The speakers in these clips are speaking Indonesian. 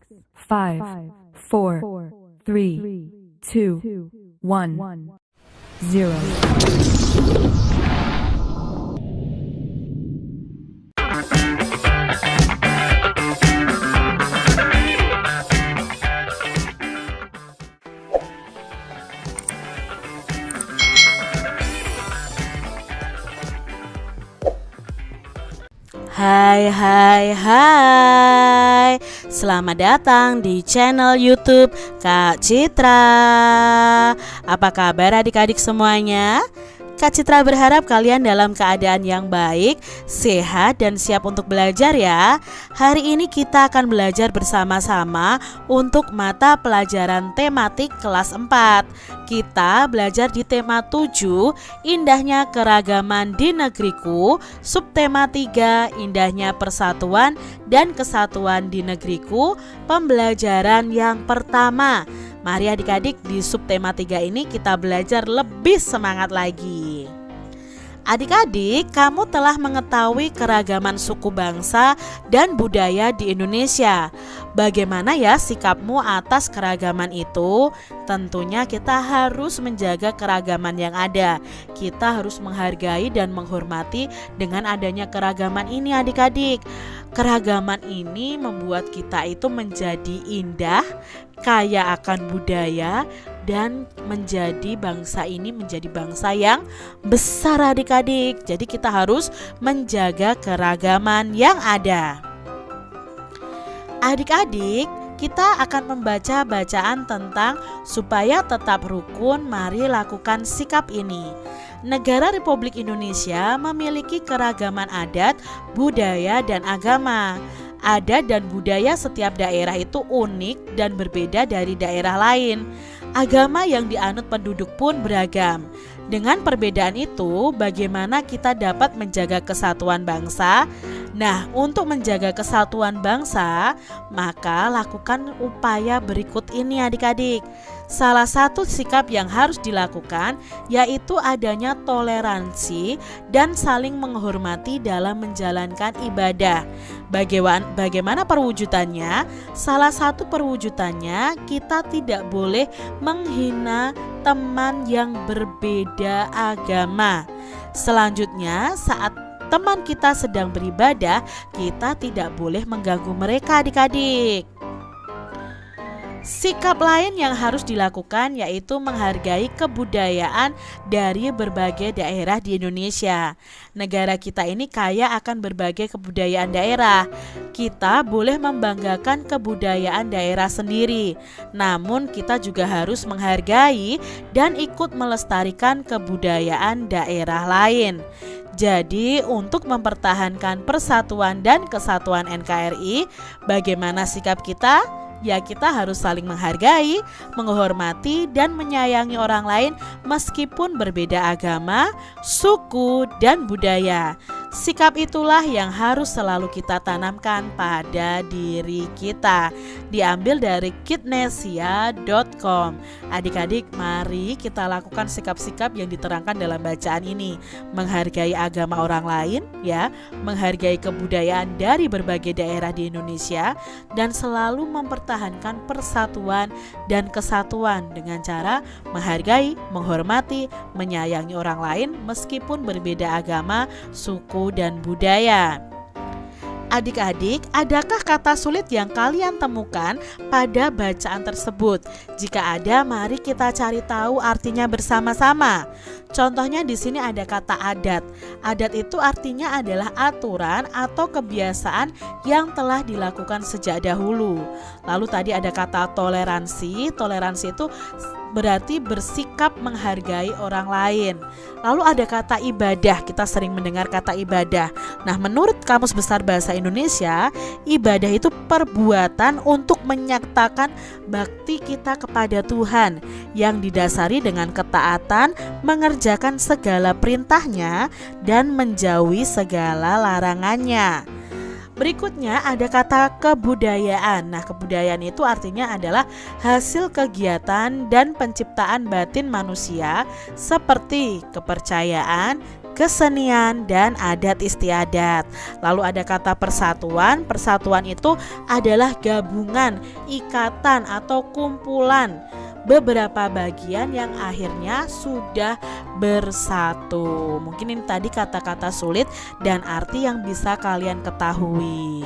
5, 4, 3, 2, 1, 0. Hai, selamat datang di channel YouTube Kak Citra. Apa kabar adik-adik semuanya? Kak Citra berharap kalian dalam keadaan yang baik, sehat, dan siap untuk belajar ya. Hari ini kita akan belajar bersama-sama untuk mata pelajaran tematik kelas 4. Kita belajar di tema 7, indahnya keragaman di negeriku. Subtema 3, indahnya persatuan dan kesatuan di negeriku. Pembelajaran yang pertama. Mari adik-adik, di subtema 3 ini kita belajar lebih semangat lagi. Adik-adik, kamu telah mengetahui keragaman suku bangsa dan budaya di Indonesia. Bagaimana ya sikapmu atas keragaman itu? Tentunya kita harus menjaga keragaman yang ada. Kita harus menghargai dan menghormati dengan adanya keragaman ini adik-adik. Keragaman ini membuat kita itu menjadi indah, kaya akan budaya, dan menjadi bangsa ini menjadi bangsa yang besar adik-adik. Jadi kita harus menjaga keragaman yang ada. Adik-adik, kita akan membaca bacaan tentang supaya tetap rukun, mari lakukan sikap ini. Negara Republik Indonesia memiliki keragaman adat, budaya, dan agama. Adat dan budaya setiap daerah itu unik dan berbeda dari daerah lain. Agama yang dianut penduduk pun beragam. Dengan perbedaan itu, bagaimana kita dapat menjaga kesatuan bangsa? Nah, untuk menjaga kesatuan bangsa, maka lakukan upaya berikut ini adik-adik. Salah satu sikap yang harus dilakukan yaitu adanya toleransi dan saling menghormati dalam menjalankan ibadah. Bagaimana perwujudannya? Salah satu perwujudannya, kita tidak boleh menghina teman yang berbeda agama. Selanjutnya, saat teman kita sedang beribadah, kita tidak boleh mengganggu mereka adik-adik. Sikap lain yang harus dilakukan yaitu menghargai kebudayaan dari berbagai daerah di Indonesia. Negara kita ini kaya akan berbagai kebudayaan daerah. Kita boleh membanggakan kebudayaan daerah sendiri, namun kita juga harus menghargai dan ikut melestarikan kebudayaan daerah lain. Jadi untuk mempertahankan persatuan dan kesatuan NKRI, bagaimana sikap kita? Ya, kita harus saling menghargai, menghormati, dan menyayangi orang lain meskipun berbeda agama, suku, dan budaya. Sikap itulah yang harus selalu kita tanamkan pada diri kita. Diambil dari kidnesia.com. Adik-adik, mari kita lakukan sikap-sikap yang diterangkan dalam bacaan ini. Menghargai agama orang lain, ya, menghargai kebudayaan dari berbagai daerah di Indonesia, dan selalu mempertahankan persatuan dan kesatuan dengan cara menghargai, menghormati, menyayangi orang lain meskipun berbeda agama, suku, dan budaya. Adik-adik, adakah kata sulit yang kalian temukan pada bacaan tersebut? Jika ada, mari kita cari tahu artinya bersama-sama. Contohnya di sini ada kata adat. Adat itu artinya adalah aturan atau kebiasaan yang telah dilakukan sejak dahulu. Lalu tadi ada kata toleransi. Toleransi itu berarti bersikap menghargai orang lain. Lalu ada kata ibadah, kita sering mendengar kata ibadah. Nah, menurut Kamus Besar Bahasa Indonesia, ibadah itu perbuatan untuk menyatakan bakti kita kepada Tuhan yang didasari dengan ketaatan, mengerjakan segala perintahnya, dan menjauhi segala larangannya. Berikutnya ada kata kebudayaan. Nah, kebudayaan itu artinya adalah hasil kegiatan dan penciptaan batin manusia seperti kepercayaan, kesenian, dan adat istiadat. Lalu ada kata persatuan. Persatuan itu adalah gabungan, ikatan atau kumpulan beberapa bagian yang akhirnya sudah bersatu. Mungkin ini tadi kata-kata sulit dan arti yang bisa kalian ketahui.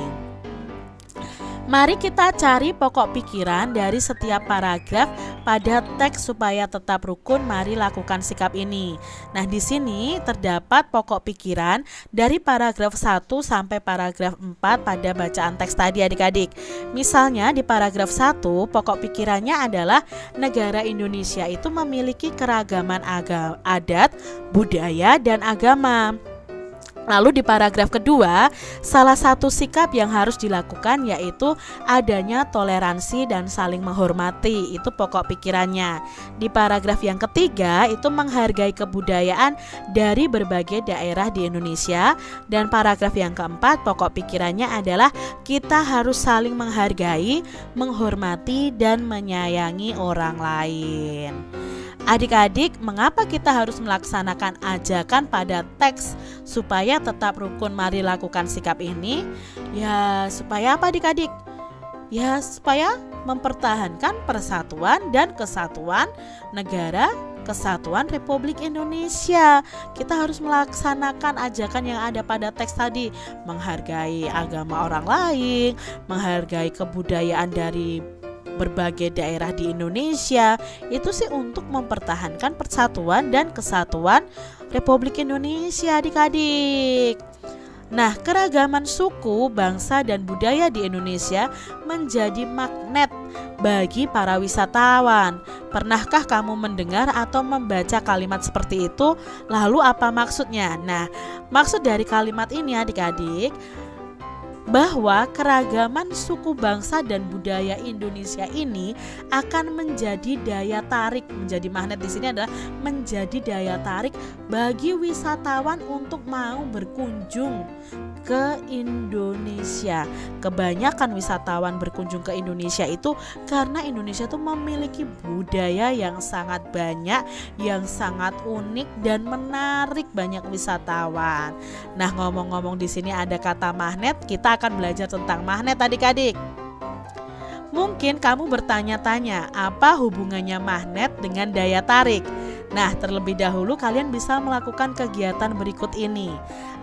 Mari kita cari pokok pikiran dari setiap paragraf pada teks supaya tetap rukun. Mari lakukan sikap ini. Nah, di sini terdapat pokok pikiran dari paragraf 1 sampai paragraf 4 pada bacaan teks tadi adik-adik. Misalnya di paragraf 1, pokok pikirannya adalah negara Indonesia itu memiliki keragaman adat, budaya, dan agama. Lalu di paragraf kedua, salah satu sikap yang harus dilakukan yaitu adanya toleransi dan saling menghormati. Itu pokok pikirannya. Di paragraf yang ketiga itu menghargai kebudayaan dari berbagai daerah di Indonesia. Dan paragraf yang keempat pokok pikirannya adalah kita harus saling menghargai, menghormati, dan menyayangi orang lain. Adik-adik, mengapa kita harus melaksanakan ajakan pada teks supaya tetap rukun? Mari lakukan sikap ini. Ya, supaya apa adik-adik? Ya, supaya mempertahankan persatuan dan kesatuan negara Kesatuan Republik Indonesia. Kita harus melaksanakan ajakan yang ada pada teks tadi, menghargai agama orang lain, menghargai kebudayaan dari berbagai daerah di Indonesia. Itu sih untuk mempertahankan persatuan dan kesatuan Republik Indonesia adik-adik. Nah, keragaman suku, bangsa, dan budaya di Indonesia menjadi magnet bagi para wisatawan. Pernahkah kamu mendengar atau membaca kalimat seperti itu? Lalu apa maksudnya? Nah, maksud dari kalimat ini adik-adik bahwa keragaman suku, bangsa, dan budaya Indonesia ini akan menjadi daya tarik, menjadi magnet di sini adalah menjadi daya tarik bagi wisatawan untuk mau berkunjung ke Indonesia. Kebanyakan wisatawan berkunjung ke Indonesia itu karena Indonesia itu memiliki budaya yang sangat banyak, yang sangat unik dan menarik banyak wisatawan. Nah, ngomong-ngomong di sini ada kata magnet, kita akan belajar tentang magnet adik-adik. Mungkin kamu bertanya-tanya, apa hubungannya magnet dengan daya tarik? Nah, terlebih dahulu kalian bisa melakukan kegiatan berikut ini.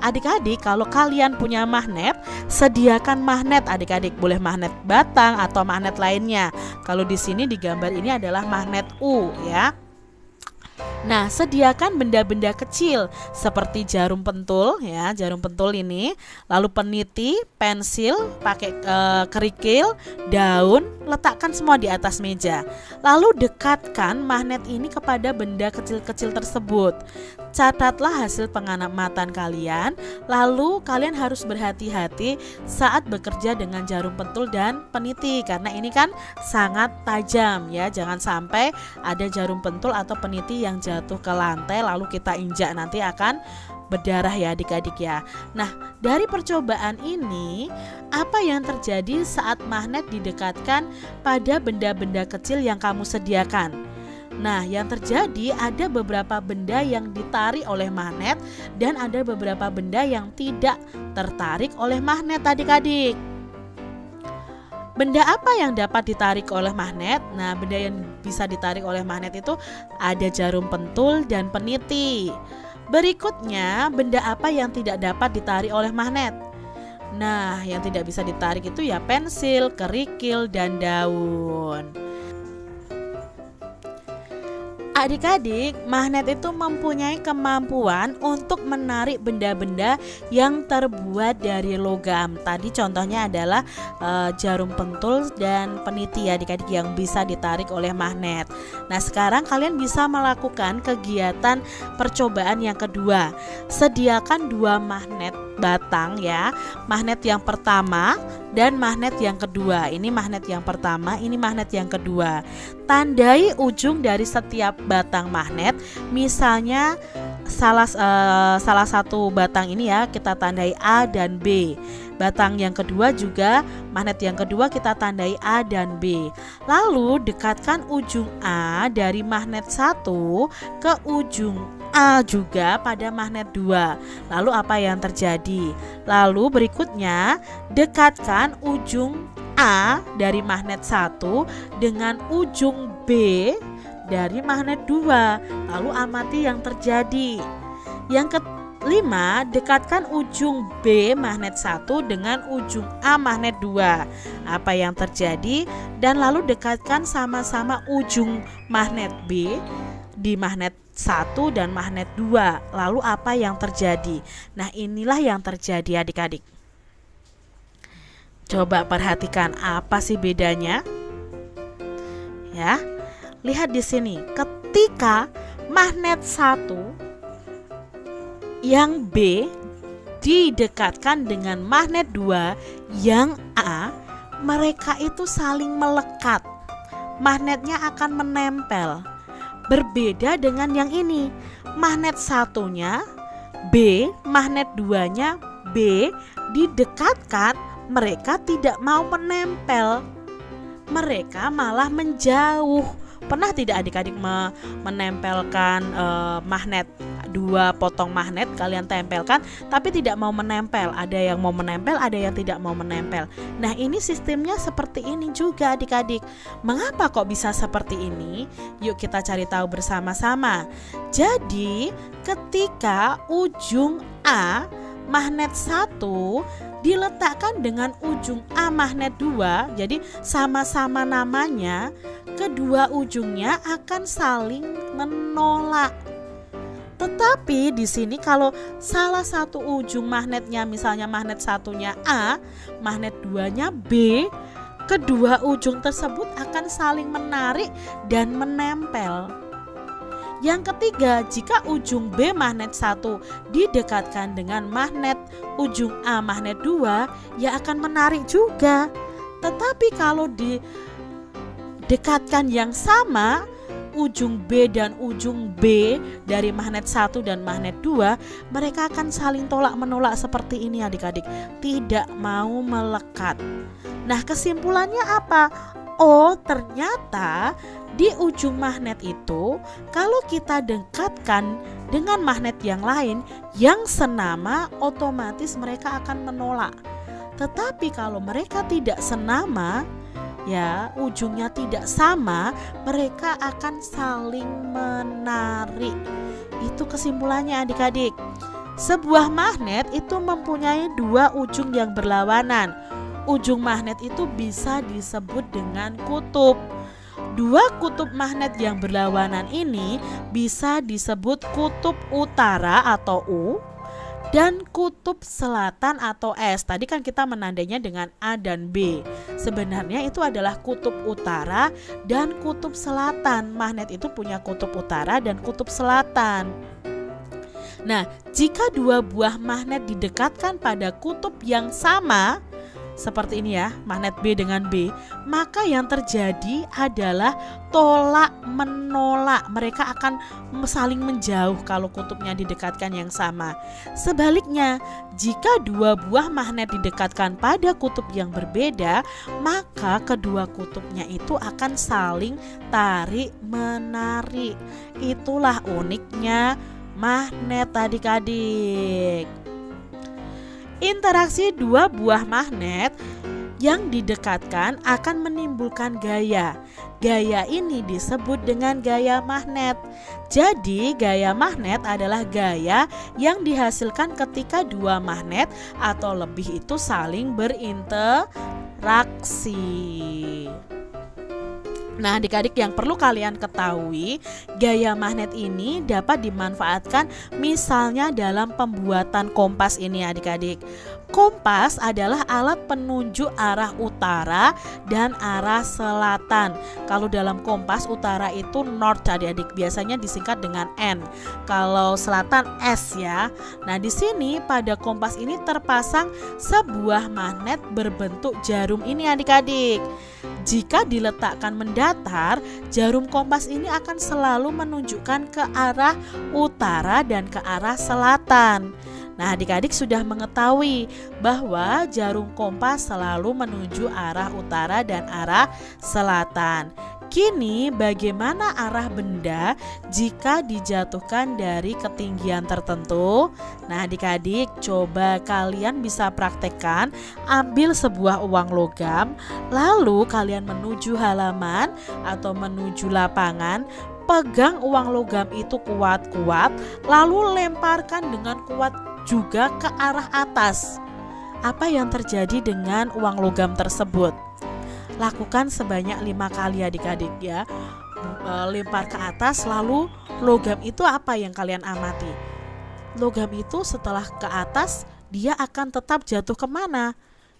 Adik-adik, kalau kalian punya magnet, sediakan magnet adik-adik. Boleh magnet batang atau magnet lainnya. Kalau di sini di gambar ini adalah magnet U ya. Nah, sediakan benda-benda kecil seperti jarum pentul ya, jarum pentul ini, lalu peniti, pensil, pakai kerikil, daun, letakkan semua di atas meja. Lalu dekatkan magnet ini kepada benda kecil-kecil tersebut. Catatlah hasil pengamatan kalian, lalu kalian harus berhati-hati saat bekerja dengan jarum pentul dan peniti karena ini kan sangat tajam ya. Jangan sampai ada jarum pentul atau peniti yang jatuh ke lantai lalu kita injak, nanti akan berdarah ya adik-adik ya. Nah, dari percobaan ini apa yang terjadi saat magnet didekatkan pada benda-benda kecil yang kamu sediakan? Nah, yang terjadi ada beberapa benda yang ditarik oleh magnet dan ada beberapa benda yang tidak tertarik oleh magnet adik-adik. Benda apa yang dapat ditarik oleh magnet? Nah, benda yang bisa ditarik oleh magnet itu ada jarum pentul dan peniti. Berikutnya, benda apa yang tidak dapat ditarik oleh magnet? Nah, yang tidak bisa ditarik itu ya pensil, kerikil, dan daun. Adik-adik, magnet itu mempunyai kemampuan untuk menarik benda-benda yang terbuat dari logam. Tadi contohnya adalah jarum pentul dan peniti ya adik-adik yang bisa ditarik oleh magnet. Nah, sekarang kalian bisa melakukan kegiatan percobaan yang kedua. Sediakan 2 magnet batang ya. Magnet yang pertama dan magnet yang kedua. Ini magnet yang pertama, ini magnet yang kedua. Tandai ujung dari setiap batang magnet, misalnya salah satu batang ini ya kita tandai A dan B. Batang yang kedua juga, magnet yang kedua kita tandai A dan B. Lalu dekatkan ujung A dari magnet 1 ke ujung A juga pada magnet 2. Lalu apa yang terjadi? Lalu berikutnya dekatkan ujung A dari magnet 1 dengan ujung B dari magnet 2. Lalu amati yang terjadi. Yang kelima, dekatkan ujung B magnet 1 dengan ujung A magnet 2. Apa yang terjadi? Dan lalu dekatkan sama-sama ujung magnet B di magnet 1 dan magnet 2. Lalu apa yang terjadi? Nah, inilah yang terjadi adik-adik. Coba perhatikan apa sih bedanya? Ya. Lihat di sini, ketika magnet 1 yang B didekatkan dengan magnet 2 yang A, mereka itu saling melekat. Magnetnya akan menempel. Berbeda dengan yang ini. Magnet 1-nya B, magnet 2-nya B didekatkan, mereka tidak mau menempel. Mereka malah menjauh. Pernah tidak adik-adik menempelkan magnet, 2 potong magnet kalian tempelkan tapi tidak mau menempel? Ada yang mau menempel, ada yang tidak mau menempel. Nah, ini sistemnya seperti ini juga adik-adik. Mengapa kok bisa seperti ini? Yuk kita cari tahu bersama-sama. Jadi ketika ujung A magnet 1 diletakkan dengan ujung A magnet 2, jadi sama-sama namanya, kedua ujungnya akan saling menolak. Tetapi di sini kalau salah satu ujung magnetnya, misalnya magnet 1-nya A, magnet 2-nya B, kedua ujung tersebut akan saling menarik dan menempel. Yang ketiga, jika ujung B magnet 1 didekatkan dengan magnet ujung A magnet 2, ya akan menarik juga. Tetapi kalau didekatkan yang sama, ujung B dan ujung B dari magnet 1 dan magnet 2, mereka akan saling tolak menolak seperti ini adik-adik, tidak mau melekat. Nah, kesimpulannya apa? Oh, ternyata di ujung magnet itu kalau kita dekatkan dengan magnet yang lain yang senama, otomatis mereka akan menolak. Tetapi kalau mereka tidak senama, ya ujungnya tidak sama, mereka akan saling menarik. Itu kesimpulannya adik-adik. Sebuah magnet itu mempunyai 2 ujung yang berlawanan. Ujung magnet itu bisa disebut dengan kutub. 2 kutub magnet yang berlawanan ini bisa disebut kutub utara atau U dan kutub selatan atau S. Tadi kan kita menandainya dengan A dan B. Sebenarnya itu adalah kutub utara dan kutub selatan. Magnet itu punya kutub utara dan kutub selatan. Nah, jika 2 buah magnet didekatkan pada kutub yang sama, seperti ini ya, magnet B dengan B, maka yang terjadi adalah tolak menolak. Mereka akan saling menjauh kalau kutubnya didekatkan yang sama. Sebaliknya, jika 2 buah magnet didekatkan pada kutub yang berbeda, maka kedua kutubnya itu akan saling tarik menarik. Itulah uniknya magnet adik-adik. Interaksi 2 buah magnet yang didekatkan akan menimbulkan gaya. Gaya ini disebut dengan gaya magnet. Jadi gaya magnet adalah gaya yang dihasilkan ketika 2 magnet atau lebih itu saling berinteraksi. Nah, adik-adik, yang perlu kalian ketahui, gaya magnet ini dapat dimanfaatkan misalnya dalam pembuatan kompas ini adik-adik. Kompas adalah alat penunjuk arah utara dan arah selatan. Kalau dalam kompas, utara itu north adik-adik, biasanya disingkat dengan N. Kalau selatan S ya. Nah, di sini pada kompas ini terpasang sebuah magnet berbentuk jarum ini adik-adik. Jika diletakkan mendatar, jarum kompas ini akan selalu menunjukkan ke arah utara dan ke arah selatan. Nah, adik-adik sudah mengetahui bahwa jarum kompas selalu menuju arah utara dan arah selatan. Kini bagaimana arah benda jika dijatuhkan dari ketinggian tertentu? Nah, adik-adik coba kalian bisa praktekkan. Ambil sebuah uang logam, lalu kalian menuju halaman atau menuju lapangan. Pegang uang logam itu kuat-kuat, lalu lemparkan dengan kuat juga ke arah atas. Apa yang terjadi dengan uang logam tersebut? Lakukan sebanyak 5 kali adik-adik ya. Lempar ke atas, lalu logam itu apa yang kalian amati? Logam itu setelah ke atas, dia akan tetap jatuh kemana?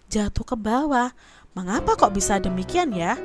Jatuh ke bawah. Mengapa kok bisa demikian ya?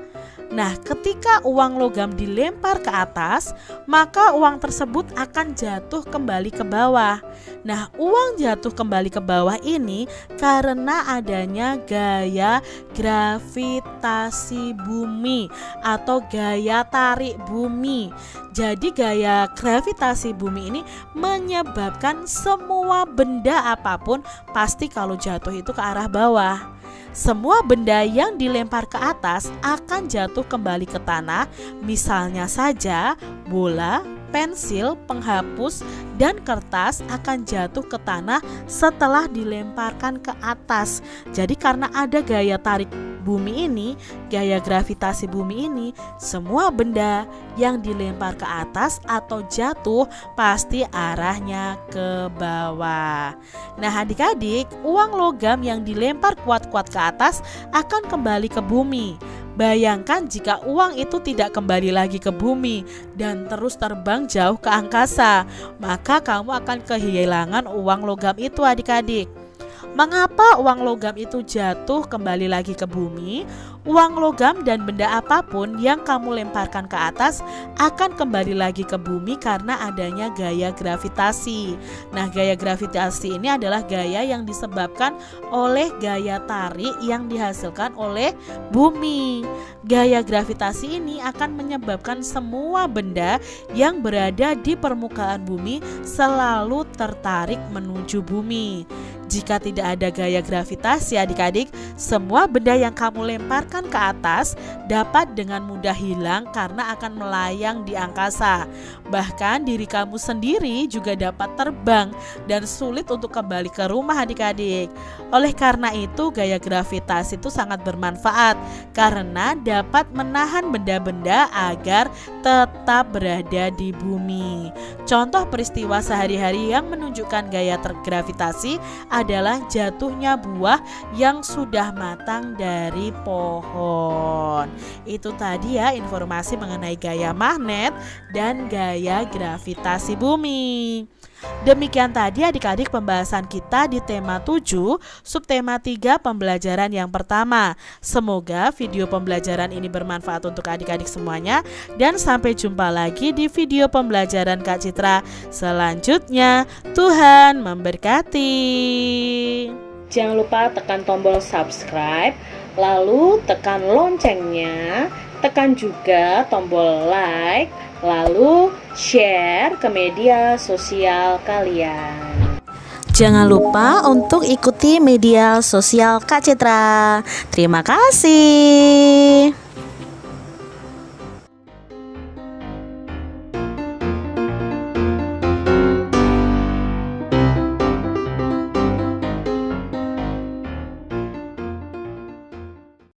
Nah, ketika uang logam dilempar ke atas, maka uang tersebut akan jatuh kembali ke bawah. Nah, uang jatuh kembali ke bawah ini karena adanya gaya gravitasi bumi atau gaya tarik bumi. Jadi gaya gravitasi bumi ini menyebabkan semua benda apapun pasti kalau jatuh itu ke arah bawah. Semua benda yang dilempar ke atas akan jatuh kembali ke tanah, misalnya saja bola, pensil, penghapus, dan kertas akan jatuh ke tanah setelah dilemparkan ke atas. Jadi karena ada gaya tarik bumi ini, gaya gravitasi bumi ini, semua benda yang dilempar ke atas atau jatuh pasti arahnya ke bawah. Nah, adik-adik, uang logam yang dilempar kuat-kuat ke atas akan kembali ke bumi. Bayangkan jika uang itu tidak kembali lagi ke bumi dan terus terbang jauh ke angkasa, maka kamu akan kehilangan uang logam itu adik-adik. Mengapa uang logam itu jatuh kembali lagi ke bumi? Uang logam dan benda apapun yang kamu lemparkan ke atas akan kembali lagi ke bumi karena adanya gaya gravitasi. Nah, gaya gravitasi ini adalah gaya yang disebabkan oleh gaya tarik yang dihasilkan oleh bumi. Gaya gravitasi ini akan menyebabkan semua benda yang berada di permukaan bumi selalu tertarik menuju bumi. Jika tidak ada gaya gravitasi adik-adik, semua benda yang kamu lemparkan ke atas dapat dengan mudah hilang karena akan melayang di angkasa. Bahkan diri kamu sendiri juga dapat terbang dan sulit untuk kembali ke rumah adik-adik. Oleh karena itu gaya gravitasi itu sangat bermanfaat karena dapat menahan benda-benda agar tetap berada di bumi. Contoh peristiwa sehari-hari yang menunjukkan gaya gravitasi adalah jatuhnya buah yang sudah matang dari pohon. Itu tadi ya informasi mengenai gaya magnet dan gaya gravitasi bumi. Demikian tadi adik-adik pembahasan kita di tema 7, subtema 3 pembelajaran yang pertama. Semoga video pembelajaran ini bermanfaat untuk adik-adik semuanya dan sampai jumpa lagi di video pembelajaran Kak Citra selanjutnya. Tuhan memberkati. Jangan lupa tekan tombol subscribe, lalu tekan loncengnya, tekan juga tombol like, lalu share ke media sosial kalian. Jangan lupa untuk ikuti media sosial Kak Citra. Terima kasih.